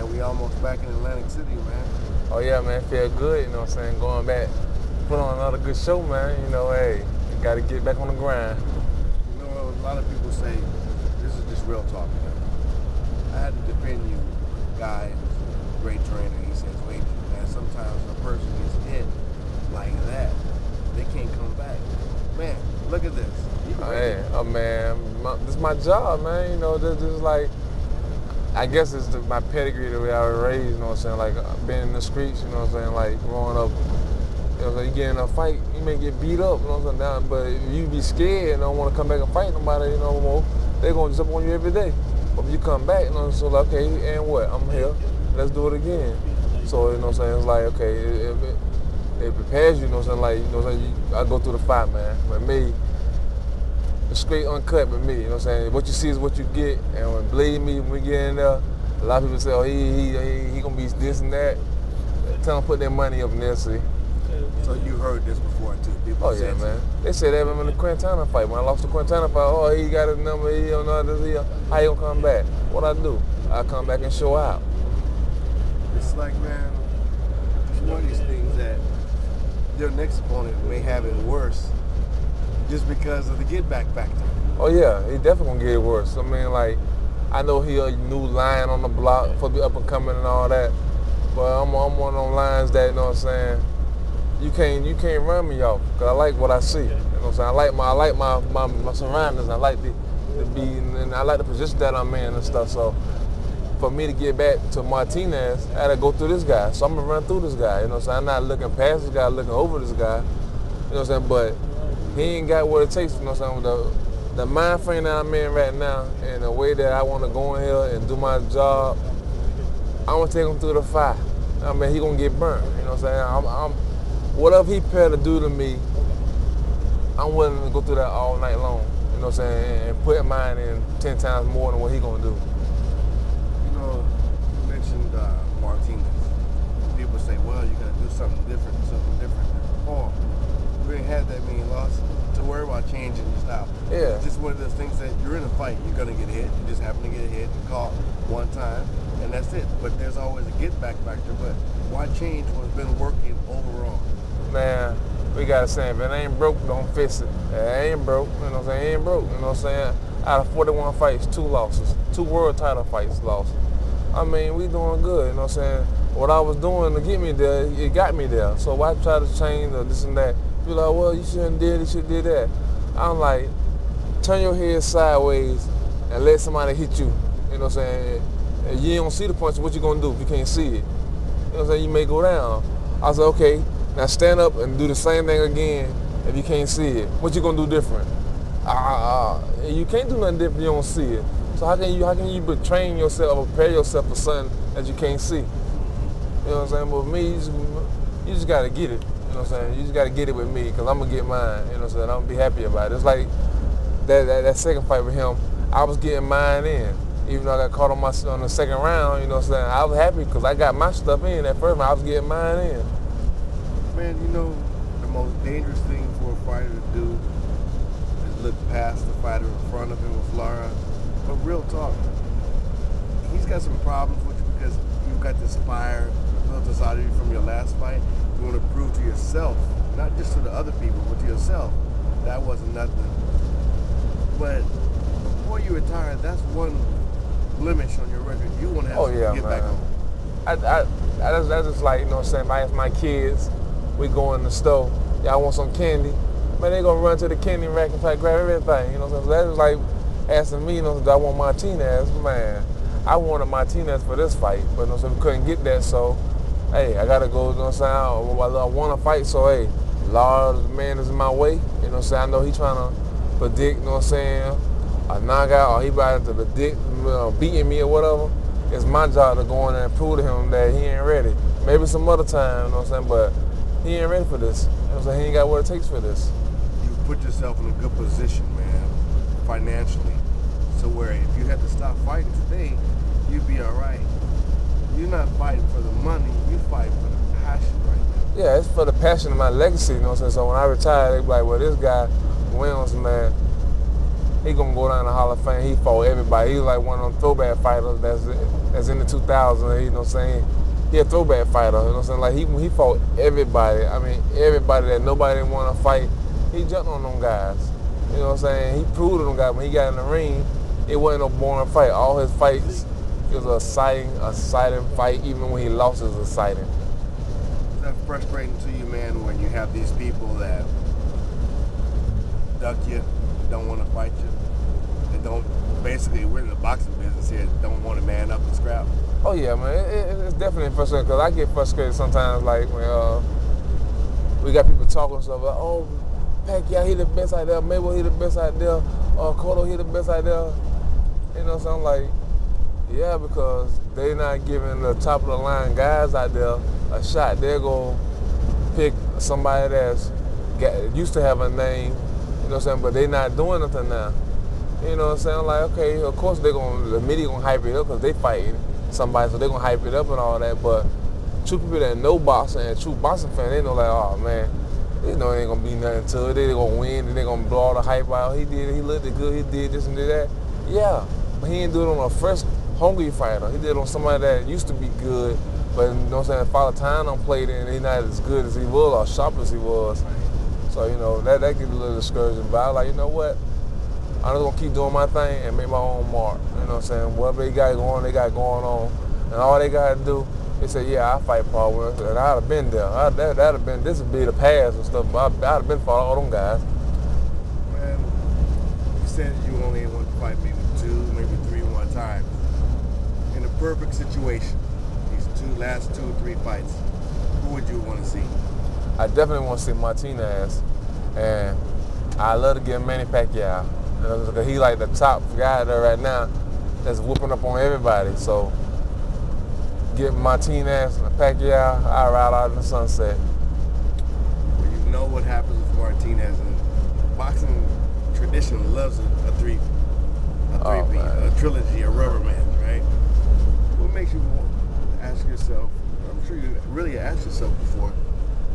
man. We almost back in Atlantic City, man. Oh yeah, man, feel good, you know what I'm saying? Going back, put on another good show, man. You know, hey, you gotta get back on the grind. You know, a lot of people say, this is just real talk, man. I had to defend you, guy, great trainer. He says, wait, man, sometimes a person gets hit like that, they can't come back. Man, look at this. Oh man, this is my job, man. You know, this is like, I guess it's my pedigree, the way I was raised, you know what I'm saying? Like, being in the streets, you know what I'm saying? Like, growing up, you know what I'm saying? You get in a fight, you may get beat up, you know what I'm saying? But if you be scared and don't want to come back and fight nobody, you know, they're going to jump on you every day. But if you come back, you know, so like, okay, and what? I'm here. Let's do it again. So, you know what I'm saying? It's like, okay, it prepares you, you know what I'm saying? Like, you know what I'm saying? I go through the fight, man. But me, it's straight uncut with me, you know what I'm saying? What you see is what you get, and believe me, when we get in there, a lot of people say, oh, he gonna be this and that. Tell them put their money up in there, see. So you heard this before, too? People yeah, man. They said that in the Quintana fight. When I lost the Quintana fight, oh, he got his number, he don't know this, how he gonna come back? What I do? I come back and show out. It's like, man, it's one of these things that their next opponent may have it worse just because of the get back factor. Oh yeah, he definitely gonna get it worse. I mean, like, I know he a new lion on the block for the up and coming and all that, but I'm one of them lions that, you know what I'm saying, you can't run me off, because I like what I see. You know what I'm saying? I like my surroundings. I like the be, and I like the position that I'm in and stuff. So for me to get back to Martinez, I had to go through this guy. So I'm gonna run through this guy. You know what I'm saying? I'm not looking past this guy, looking over this guy. You know what I'm saying? But he ain't got what it takes. You know what I'm saying? The mind frame that I'm in right now, and the way that I want to go in here and do my job, I'm gonna take him through the fire. I mean, he gonna get burnt. You know what I'm saying? Whatever he prepared to do to me, I'm willing to go through that all night long. You know what I'm saying? And put mine in 10 times more than what he gonna do. You know, you mentioned Martinez. People say, well, you gotta do something different. Oh, we ain't had that many losses to worry about changing your style. Yeah. It's just one of those things that you're in a fight, you're gonna get hit. You just happen to get hit and caught one time, and that's it. But there's always a get back factor. But why change what's been working overall? Man, we got a saying, if it ain't broke, don't fix it. It ain't broke, you know what I'm saying? It ain't broke, you know what I'm saying? Out of 41 fights, 2 losses. 2 world title fights lost. I mean, we doing good, you know what I'm saying? What I was doing to get me there, it got me there. So why try to change or this and that? You're like, well, you shouldn't did, you should did that. I'm like, turn your head sideways and let somebody hit you. You know what I'm saying? And you don't see the punch, what you gonna do if you can't see it? You know what I'm saying? You may go down. I said, okay, now stand up and do the same thing again if you can't see it. What you gonna do different? You can't do nothing different if you don't see it. So how can you train yourself or prepare yourself for something that you can't see? You know what I'm saying? But with me, you just gotta get it. You know what I'm saying? You just gotta get it with me, because I'm gonna get mine. You know what I'm saying? I'm gonna be happy about it. It's like that second fight with him, I was getting mine in. Even though I got caught on the second round, you know what I'm saying? I was happy because I got my stuff in that first round. I was getting mine in. Man, you know, the most dangerous thing for a fighter to do is look past the fighter in front of him with Lara. But real talk, he's got some problems with you because you've got this fire built inside of you from your last fight. You want to prove to yourself, not just to the other people, but to yourself, that wasn't nothing. But before you retire, that's one blemish on your record. You want to have to get back on. That's just like, you know what I'm saying, if I ask my kids, we go in the store, y'all want some candy, man, they gonna run to the candy rack and try to grab everything, you know what I'm saying? So that was like asking me, you know, do I want Martinez? Man, I wanted Martinez for this fight, but you know what I'm saying, we couldn't get that, so, hey, I gotta go, you know what I'm saying, I want to fight, so, hey, Lara's man is in my way, you know what I'm saying, I know he's trying to predict, you know what I'm saying, a knockout, or he about to predict beating me or whatever. It's my job to go in there and prove to him that he ain't ready. Maybe some other time, you know what I'm saying, but he ain't ready for this. You know what I'm saying? He ain't got what it takes for this. You put yourself in a good position, man, financially, so where if you had to stop fighting today, you'd be all right. You're not fighting for the money, you're fighting for the passion right now. Yeah, it's for the passion of my legacy, you know what I'm saying? So when I retire, they be like, well, this guy, Williams, man, he gonna go down the Hall of Fame. He fought everybody. He's like one of them throwback fighters that's in the 2000s, you know what I'm saying? He a throwback fighter, you know what I'm saying? Like he fought everybody. I mean, everybody that nobody didn't want to fight, he jumped on them guys. You know what I'm saying? He proved to them guys when he got in the ring, it wasn't no boring fight. All his fights, it was exciting fight. Even when he lost, it was exciting. Is that frustrating to you, man, when you have these people that duck you, don't want to fight you, and don't, basically, we're in the boxing business here, don't want to man up and scrap? Oh yeah, man, it's definitely frustrating because I get frustrated sometimes, like when we got people talking stuff like, oh, Pacquiao, he the best out there, Mayweather, he the best out there, Cotto, he the best out there. You know what I'm saying? Like, yeah, because they not giving the top of the line guys out there a shot. They're going to pick somebody that's used to have a name, you know what I'm saying, but they not doing nothing now. You know what I'm saying? Like, okay, of course the media going to hype it up because they fighting somebody, so they're going to hype it up and all that, but true people that know boxing and true boxing fans, they know like, oh, man, they know it ain't going to be nothing to it. They're going to win, and they're going to blow all the hype out. He looked good, he did this and did that. Yeah, but he didn't do it on a fresh, hungry fighter. He did it on somebody that used to be good, but you know what I'm saying, Father Time don't play it, and he's not as good as he was or sharp as he was. So, you know, that gets a little discouraging. But I was like, you know what? I'm just going to keep doing my thing and make my own mark. You know what I'm saying? Whatever they got going on. And all they got to do is say, yeah, I fight Paul Williams. And I'd have been there. That'd have been, this would be the past and stuff. But I'd have been fought all them guys. Man, you said you only want to fight maybe 2, maybe 3 more times. In a perfect situation, these last 2 or 3 fights, who would you want to see? I definitely want to see Martinez. And I love to get Manny Pacquiao. Because he like the top guy there right now that's whooping up on everybody. So get Martinez and Pacquiao, I ride out in the sunset. Well, you know what happens with Martinez, and boxing tradition loves a three-peat, a trilogy, a rubber match, right? What makes you want to ask yourself, I'm sure you really asked yourself before,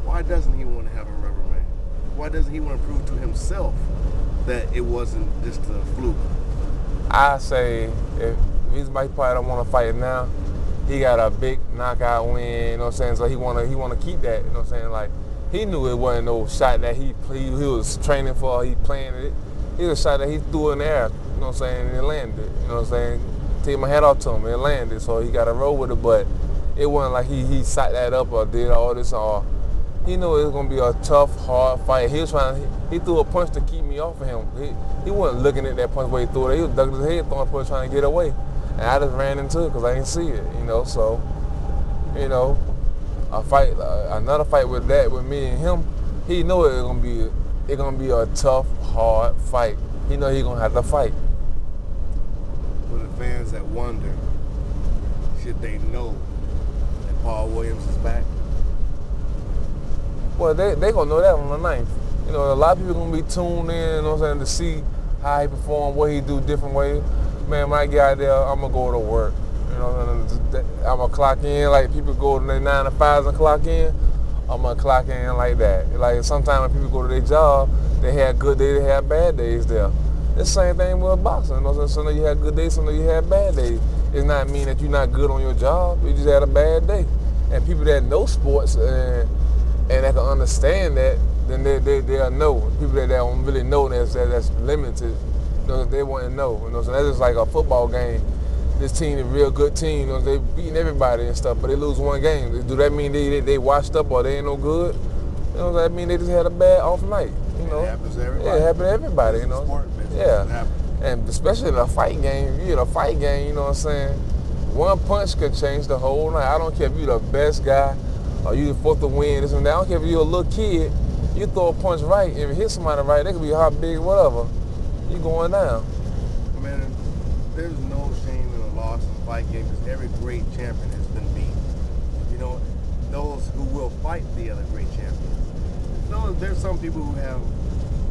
why doesn't he want to have a rubber match? Why doesn't he want to prove to himself that it wasn't just a fluke? I say if he's probably don't want to fight now, he got a big knockout win, you know what I'm saying? So he wanna keep that, you know what I'm saying? Like, he knew it wasn't no shot that he was training for, he planned it. It was a shot that he threw in the air, you know what I'm saying, and it landed, you know what I'm saying? Take my hat off to him, it landed, so he got to roll with it, but it wasn't like he set that up or did all this, or he knew it was gonna be a tough, hard fight. He threw a punch to keep me off of him. He wasn't looking at that punch where he threw it. He was ducking his head, throwing a punch, trying to get away. And I just ran into it because I didn't see it, you know. So, you know, another fight with me and him, he knew it gonna be a tough, hard fight. He know he gonna have to fight. For the fans that wonder, should they know that Paul Williams is back? Well, they gonna know that on the 9th. You know, a lot of people gonna be tuned in, you know what I'm saying, to see how he perform, what he do different ways. Man, when I get out there, I'm gonna go to work. You know, I'm gonna clock in like people go to their 9 to 5s and clock in. I'm gonna clock in like that. Like sometimes when people go to their job, they have good days, they have bad days there. It's the same thing with boxing. You know what I'm saying? Some you have good days, some you have bad days. It's not mean that you're not good on your job. You just had a bad day. And people that know sports and that can understand that, then they'll know. People that don't really know that's limited, you know, they wouldn't know. You know, so that's just like a football game. This team is a real good team. You know, they beating everybody and stuff, but they lose one game. Do that mean they washed up or they ain't no good? You know, that mean they just had a bad off night. You know, it happens to everybody. Yeah, it happens to everybody. You know, sport, yeah, and especially in a fight game. You know, a fight game. You know what I'm saying? One punch can change the whole night. I don't care if you're the best guy or you the fourth to win, this and that. I don't care if you're a little kid. You throw a punch right, if you hit somebody right, they could be hot, big, whatever. You going down. Man, there's no shame in a loss in a fight game because every great champion has been beat. You know, those who will fight the other great champions. No, there's some people who have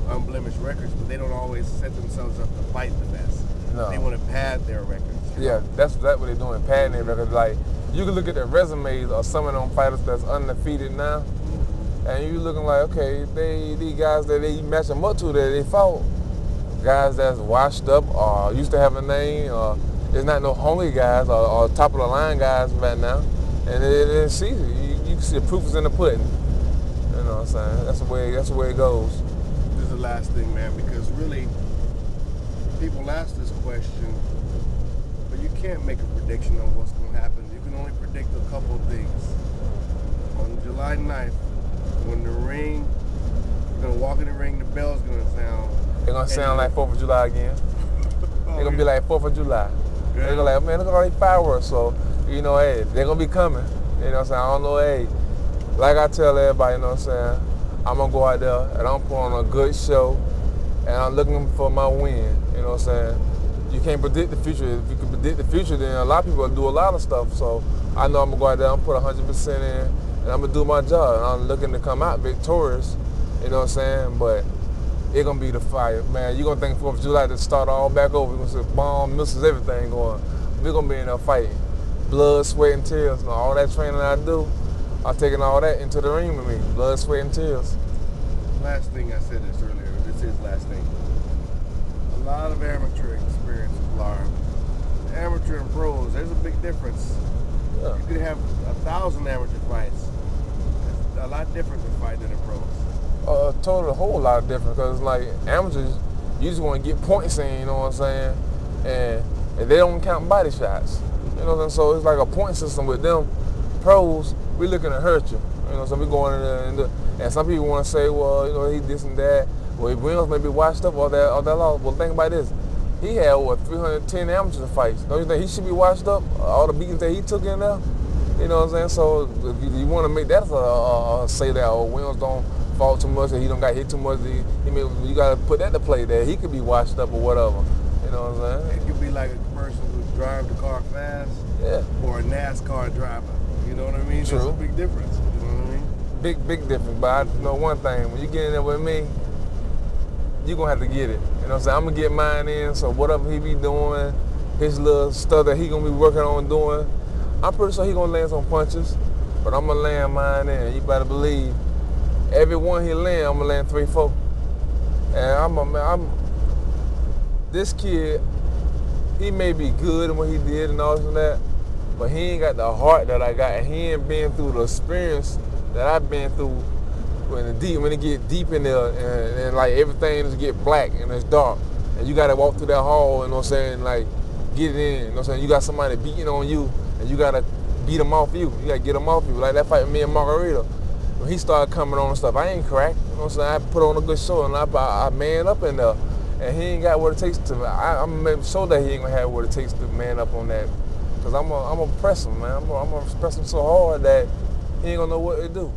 unblemished records, but they don't always set themselves up to fight the best. No. They want to pad their records. Yeah, that's what they're doing, padding their records. Like, you can look at the resumes of some of them fighters that's undefeated now, and you looking like, okay, these guys that they match them up to that they fought, guys that's washed up or used to have a name or There's not no hungry guys or top of the line guys right now, and it's easy. You can see the proof is in the pudding. You know what I'm saying? That's the way it goes. This is the last thing, man, because really, people ask this question, but you can't make a prediction on what's going to happen. You can only predict a couple of things. On July 9th, when the ring, you're going to walk in the ring, the bell's going to sound. They're going to sound like 4th of July again. They're going to be like 4th of July. Yeah. They're going to be like, man, look at all these fireworks. So, you know, hey, they're going to be coming. You know what I'm saying? I don't know, hey, like I tell everybody, you know what I'm saying? I'm going to go out there and I'm putting on a good show and I'm looking for my win. You know what I'm saying? You can't predict the future. If you can predict the future, then a lot of people do a lot of stuff. So I know I'm going to go out there, I'm going to put 100% in, and I'm going to do my job. And I'm looking to come out victorious, you know what I'm saying? But it's going to be the fire. Man, you're going to think 4th of July to start all back over. You're going to see bombs, missiles, everything going. We're going to be in there fighting. Blood, sweat, and tears. You know, all that training I do, I'm taking all that into the ring with me. Blood, sweat, and tears. Last thing, I said this earlier, this is last thing. A lot of amateur experience with Lara. Amateur and pros, there's a big difference. Yeah. You could have 1,000 amateur fights. It's a lot different than fighting in the pros. Totally a whole lot different, because like amateurs, you just want to get points in, you know what I'm saying? And they don't count body shots. You know what I'm saying? So it's like a point system with them. Pros, we looking to hurt you. You know, so we going in there and some people want to say, well, you know, he this and that. Well, if Williams may be washed up all that loss. Well, think about this. He had over 310 amateur fights. Don't you think he should be washed up? All the beatings that he took in there? You know what I'm saying? So if you want to make that say that, oh, Williams don't fall too much, or he don't got hit too much, you got to put that to play there. He could be washed up or whatever. You know what I'm saying? It could be like a person who drives the car fast, yeah, or a NASCAR driver. You know what I mean? True. There's a big difference. You know what I mean? Big difference. But I know one thing, when you get in there with me, you're going to have to get it. You know what I'm saying? I'm going to get mine in, so whatever he be doing, his little stuff that he going to be working on doing, I'm pretty sure he going to land some punches, but I'm going to land mine in. You better believe every one he land, I'm going to land 3-4. And this kid, he may be good in what he did and all this and that, but he ain't got the heart that I got, and he ain't been through the experience that I've been through when it get deep in there and like everything just get black and it's dark. And you gotta walk through that hall, you know what I'm saying, like get it in, you know what I'm saying? You got somebody beating on you and you gotta beat them off you. You gotta get them off you. Like that fight with me and Margarita. When he started coming on and stuff, I ain't cracked, you know what I'm saying? I put on a good show and I man up in there. And he ain't got what it takes to, I'm gonna make sure that he ain't gonna have what it takes to man up on that. Cause I'm gonna press him, man. I'm gonna press him so hard that he ain't gonna know what to do.